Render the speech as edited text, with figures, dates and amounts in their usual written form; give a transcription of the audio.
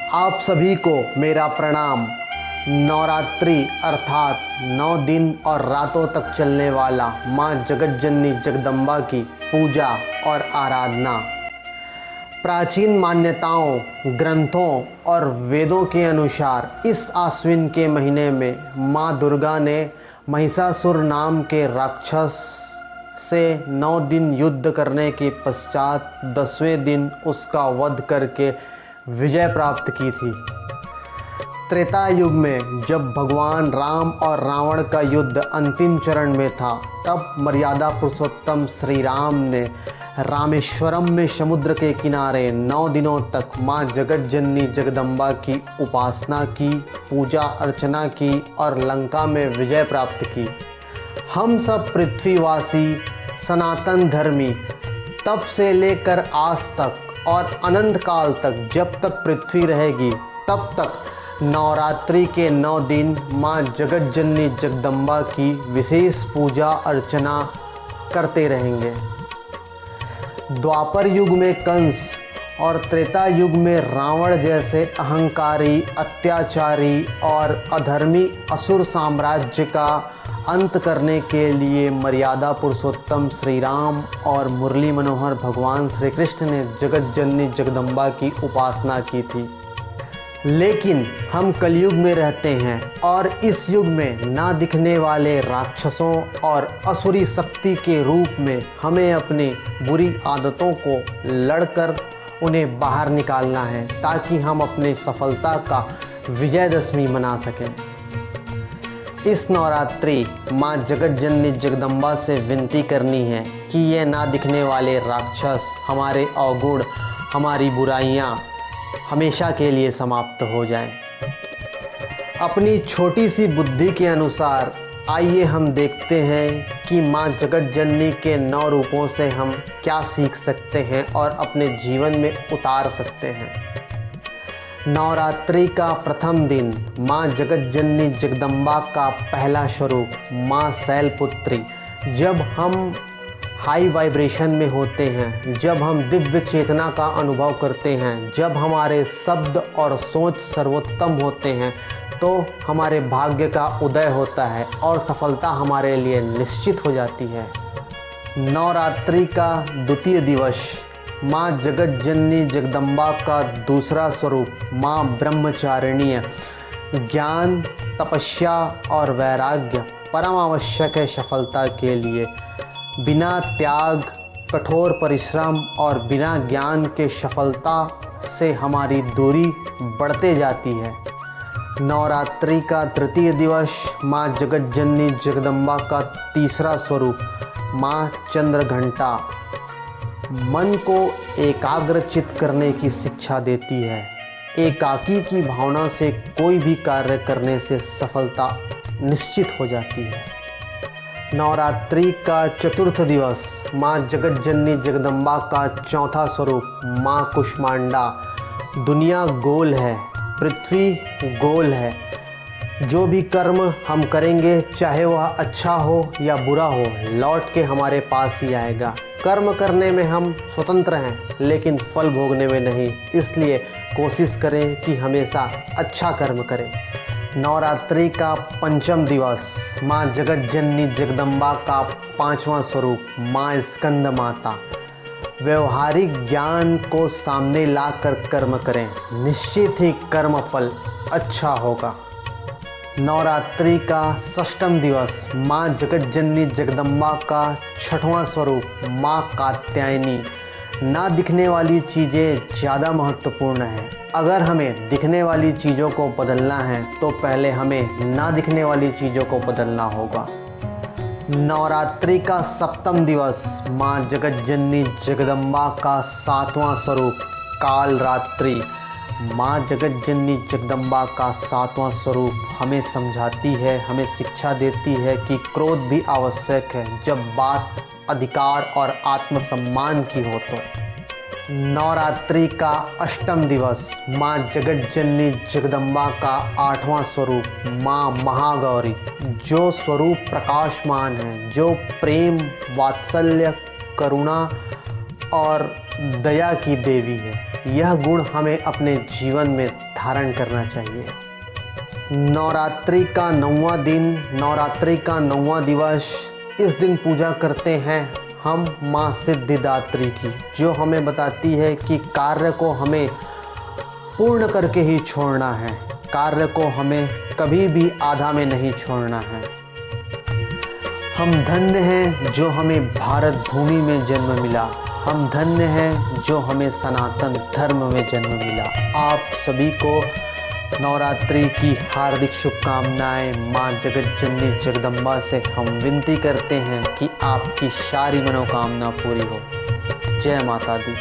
आप सभी को मेरा प्रणाम। नवरात्रि अर्थात 9 दिन और रातों तक चलने वाला माँ जगत जननी जगदम्बा की पूजा और आराधना। प्राचीन मान्यताओं, ग्रंथों और वेदों के अनुसार इस आश्विन के महीने में माँ दुर्गा ने महिषासुर नाम के राक्षस से 9 दिन युद्ध करने के पश्चात 10वें दिन उसका वध करके विजय प्राप्त की थी। त्रेता युग में जब भगवान राम और रावण का युद्ध अंतिम चरण में था, तब मर्यादा पुरुषोत्तम श्री राम ने रामेश्वरम में समुद्र के किनारे 9 दिनों तक माँ जगत जननी जगदम्बा की उपासना की, पूजा अर्चना की और लंका में विजय प्राप्त की। हम सब पृथ्वीवासी सनातन धर्मी तब से लेकर आज तक और अनंत काल तक, जब तक पृथ्वी रहेगी तब तक नवरात्रि के 9 दिन माँ जगत जननी जगदम्बा की विशेष पूजा अर्चना करते रहेंगे। द्वापर युग में कंस और त्रेता युग में रावण जैसे अहंकारी, अत्याचारी और अधर्मी असुर साम्राज्य का अंत करने के लिए मर्यादा पुरुषोत्तम श्री राम और मुरली मनोहर भगवान श्री कृष्ण ने जगत जननी जगदम्बा की उपासना की थी। लेकिन हम कलयुग में रहते हैं और इस युग में ना दिखने वाले राक्षसों और असुरी शक्ति के रूप में हमें अपनी बुरी आदतों को लड़कर उन्हें बाहर निकालना है, ताकि हम अपनी सफलता का विजयदशमी मना सकें। इस नवरात्रि माँ जगत जननी जगदम्बा से विनती करनी है कि ये ना दिखने वाले राक्षस, हमारे अवगुण, हमारी बुराइयाँ हमेशा के लिए समाप्त हो जाएं। अपनी छोटी सी बुद्धि के अनुसार आइए हम देखते हैं कि माँ जगत जननी के 9 रूपों से हम क्या सीख सकते हैं और अपने जीवन में उतार सकते हैं। नवरात्रि का प्रथम दिन माँ जगत जननी जगदम्बा का पहला स्वरूप माँ शैलपुत्री। जब हम हाई वाइब्रेशन में होते हैं, जब हम दिव्य चेतना का अनुभव करते हैं, जब हमारे शब्द और सोच सर्वोत्तम होते हैं, तो हमारे भाग्य का उदय होता है और सफलता हमारे लिए निश्चित हो जाती है। नवरात्रि का द्वितीय दिवस माँ जगत जननी जगदम्बा का दूसरा स्वरूप माँ ब्रह्मचारिणी। ज्ञान, तपस्या और वैराग्य परम आवश्यक है सफलता के लिए। बिना त्याग, कठोर परिश्रम और बिना ज्ञान के सफलता से हमारी दूरी बढ़ते जाती है। नवरात्रि का तृतीय दिवस माँ जगत जननी जगदम्बा का तीसरा स्वरूप माँ चंद्रघंटा मन को एकाग्रचित करने की शिक्षा देती है। एकाकी की भावना से कोई भी कार्य करने से सफलता निश्चित हो जाती है। नवरात्रि का चतुर्थ दिवस माँ जगत जननी जगदम्बा का चौथा स्वरूप माँ कुष्मांडा। दुनिया गोल है, पृथ्वी गोल है। जो भी कर्म हम करेंगे, चाहे वह अच्छा हो या बुरा हो, लौट के हमारे पास ही आएगा। कर्म करने में हम स्वतंत्र हैं, लेकिन फल भोगने में नहीं। इसलिए कोशिश करें कि हमेशा अच्छा कर्म करें। नवरात्रि का पंचम दिवस माँ जगत जननी जगदम्बा का 5वां स्वरूप माँ स्कंद माता। व्यवहारिक ज्ञान को सामने लाकर कर्म करें, निश्चित ही कर्म फल अच्छा होगा। नवरात्रि का षष्ठम दिवस माँ जगत जननी जगदम्बा का 6वां स्वरूप माँ कात्यायनी। ना दिखने वाली चीज़ें ज़्यादा महत्वपूर्ण हैं। अगर हमें दिखने वाली चीज़ों को बदलना है तो पहले हमें ना दिखने वाली चीज़ों को बदलना होगा। नवरात्रि का सप्तम दिवस माँ जगत जननी जगदम्बा का 7वां स्वरूप काल रात्रि। माँ जगत जननी जगदम्बा का 7वां स्वरूप हमें समझाती है, हमें शिक्षा देती है कि क्रोध भी आवश्यक है जब बात अधिकार और आत्मसम्मान की हो तो। नवरात्रि का अष्टम दिवस माँ जगत जननी जगदम्बा का 8वां स्वरूप माँ महागौरी। जो स्वरूप प्रकाशमान है, जो प्रेम, वात्सल्य, करुणा और दया की देवी है। यह गुण हमें अपने जीवन में धारण करना चाहिए। नवरात्रि का 9वां दिन, नवरात्रि का 9वां दिवस, इस दिन पूजा करते हैं हम माँ सिद्धिदात्री की, जो हमें बताती है कि कार्य को हमें पूर्ण करके ही छोड़ना है, कार्य को हमें कभी भी आधा में नहीं छोड़ना है। हम धन्य हैं जो हमें भारत भूमि में जन्म मिला, हम धन्य हैं जो हमें सनातन धर्म में जन्म मिला। आप सभी को नवरात्रि की हार्दिक शुभकामनाएं। माँ जगत जननी जगदम्बा से हम विनती करते हैं कि आपकी सारी मनोकामना पूरी हो। जय माता दी।